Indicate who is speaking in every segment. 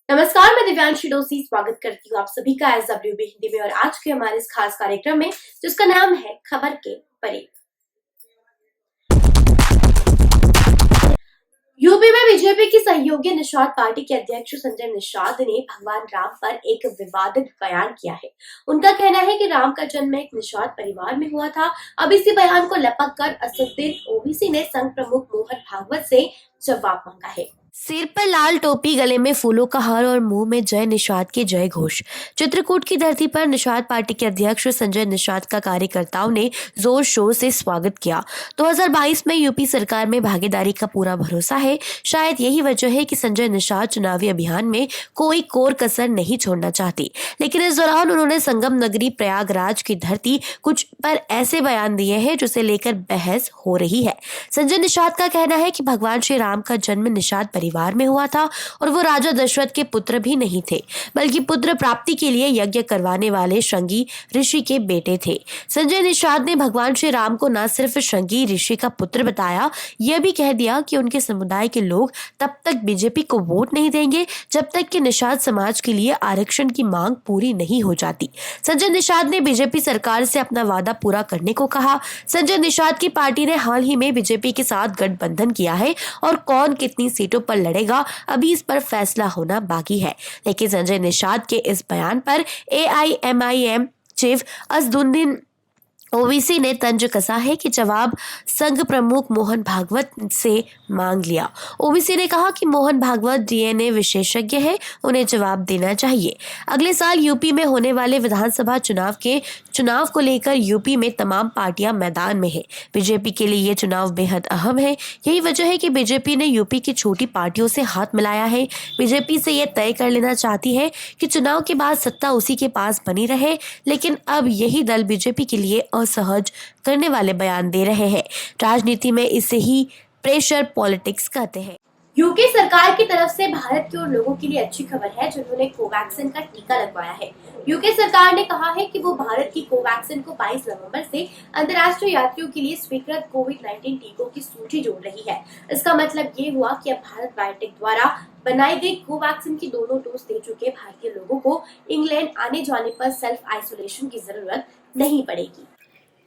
Speaker 1: नमस्कार, मैं दिव्यांशी डोसी स्वागत करती हूँ आप सभी का SWB हिंदी में। और आज के हमारे इस खास कार्यक्रम में जिसका नाम है खबर के परे। यूपी में बीजेपी की सहयोगी निषाद पार्टी के अध्यक्ष संजय निषाद ने भगवान राम पर एक विवादित बयान किया है। उनका कहना है कि राम का जन्म एक निषाद परिवार में हुआ था। अब इसी बयान को लपक कर असदुद्दीन ओवैसी ने संघ प्रमुख मोहन भागवत से जवाब मांगा है। सिर पर लाल टोपी, गले में फूलों का हार और मुंह में जय निषाद के जय घोष। चित्रकूट की धरती पर निषाद पार्टी के अध्यक्ष संजय निषाद का कार्यकर्ताओं ने जोर शोर से स्वागत किया। 2022 में यूपी सरकार में भागीदारी का पूरा भरोसा है। शायद यही वजह है कि संजय निषाद चुनावी अभियान में कोई कोर कसर नहीं छोड़ना चाहती। लेकिन इस दौरान उन्होंने संगम नगरी प्रयागराज की धरती कुछ पर ऐसे बयान दिए हैं जिसे लेकर बहस हो रही है। संजय निषाद का कहना है कि भगवान श्री राम का जन्म निषाद परिवार में हुआ था और वो राजा दशरथ के पुत्र भी नहीं थे, बल्कि पुत्र प्राप्ति के लिए यज्ञ करवाने वाले श्रृंगी ऋषि के बेटे थे। संजय निषाद ने भगवान श्री राम को न सिर्फ श्रृंगी ऋषि का पुत्र बताया, यह भी कह दिया कि उनके समुदाय के लोग तब तक बीजेपी को वोट नहीं देंगे जब तक कि निषाद समाज के लिए आरक्षण की मांग पूरी नहीं हो जाती। संजय निषाद ने बीजेपी सरकार से अपना वादा पूरा करने को कहा। संजय निषाद की पार्टी ने हाल ही में बीजेपी के साथ गठबंधन किया है और कौन कितनी सीटों पर लड़ेगा अभी इस पर फैसला होना बाकी है। लेकिन संजय निषाद के इस बयान पर AIMIM चीफ असदुद्दीन ओवैसी ने तंज कसा है कि जवाब संघ प्रमुख मोहन भागवत से मांग लिया। ओवैसी ने कहा कि मोहन भागवत DNA विशेषज्ञ है, उन्हें जवाब देना चाहिए। अगले साल यूपी में होने वाले विधानसभा चुनाव को लेकर यूपी में तमाम पार्टियां मैदान में है। बीजेपी के लिए ये चुनाव बेहद अहम है। यही वजह है कि बीजेपी ने यूपी की छोटी पार्टियों से हाथ मिलाया है। बीजेपी से ये तय कर लेना चाहती है कि चुनाव के बाद सत्ता उसी के पास बनी रहे। लेकिन अब यही दल बीजेपी के लिए असहज करने वाले बयान दे रहे हैं। राजनीति में इसे ही प्रेशर पॉलिटिक्स कहते हैं। यूके सरकार की तरफ से भारत के उन लोगों के लिए अच्छी खबर है जिन्होंने कोवैक्सीन का टीका लगवाया है। यूके सरकार ने कहा है कि वो भारत की कोवैक्सीन को 22 नवंबर से अंतर्राष्ट्रीय यात्रियों के लिए स्वीकृत कोविड-19 टीकों की सूची जोड़ रही है। इसका मतलब ये हुआ कि अब भारत बायोटेक द्वारा बनाई गई कोवैक्सीन की दोनों डोज दे चुके भारतीय लोगों को इंग्लैंड आने जाने पर सेल्फ आइसोलेशन की जरूरत नहीं पड़ेगी।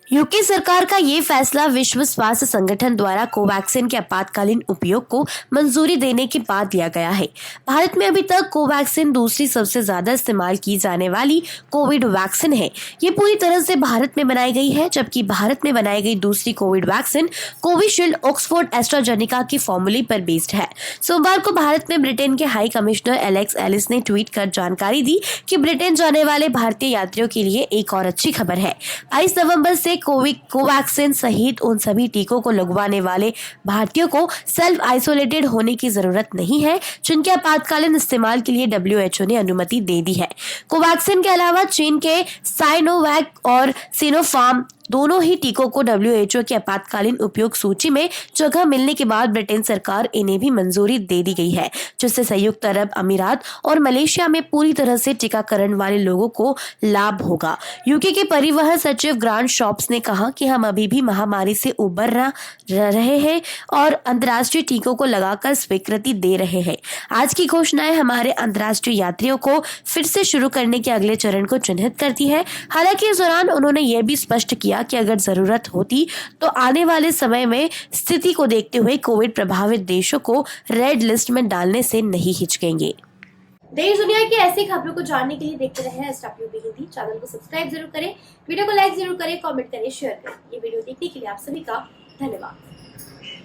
Speaker 1: यूके सरकार का ये फैसला विश्व स्वास्थ्य संगठन द्वारा कोवैक्सीन के आपातकालीन उपयोग को मंजूरी देने के बाद लिया गया है। भारत में अभी तक कोवैक्सीन दूसरी सबसे ज्यादा इस्तेमाल की जाने वाली कोविड वैक्सीन है। ये पूरी तरह से भारत में बनाई गई है, जबकि भारत में बनाई गई दूसरी Covid vaccine Covishield Oxford AstraZeneca की फॉर्मूले पर बेस्ड है। सोमवार को भारत में ब्रिटेन के हाई कमिश्नर एलेक्स एलिस ने ट्वीट कर जानकारी दी कि ब्रिटेन जाने वाले भारतीय यात्रियों के लिए एक और अच्छी खबर है। 22 नवंबर से कोवैक्सीन सहित उन सभी टीकों को लगवाने वाले भारतीयों को सेल्फ आइसोलेटेड होने की जरूरत नहीं है जिनके आपातकालीन इस्तेमाल के लिए WHO ने अनुमति दे दी है। कोवैक्सीन के अलावा चीन के साइनोवैक और सिनोफार्म दोनों ही टीकों को WHO की आपातकालीन उपयोग सूची में जगह मिलने के बाद ब्रिटेन सरकार इन्हें भी मंजूरी दे दी गई है, जिससे संयुक्त अरब अमीरात और मलेशिया में पूरी तरह से टीकाकरण वाले लोगों को लाभ होगा। यूके के परिवहन सचिव ग्रांट शॉप्स ने कहा कि हम अभी भी महामारी से उबर रहे हैं और अंतर्राष्ट्रीय टीकों को लगाकर स्वीकृति दे रहे हैं। आज की घोषणाएं हमारे अंतर्राष्ट्रीय यात्रियों को फिर से शुरू करने के अगले चरण को चिन्हित करती है। हालांकि इस दौरान उन्होंने यह भी स्पष्ट किया कि अगर जरूरत होती तो आने वाले समय में स्थिति को देखते हुए कोविड प्रभावित देशों को रेड लिस्ट में डालने से नहीं हिचकेंगे। देश दुनिया की ऐसी खबरों को जानने के लिए देखते रहें SWB हिंदी। चैनल को सब्सक्राइब जरूर करें, वीडियो को लाइक जरूर करें, कमेंट करें, शेयर करें। ये वीडियो देखने के लिए आप सभी का धन्यवाद।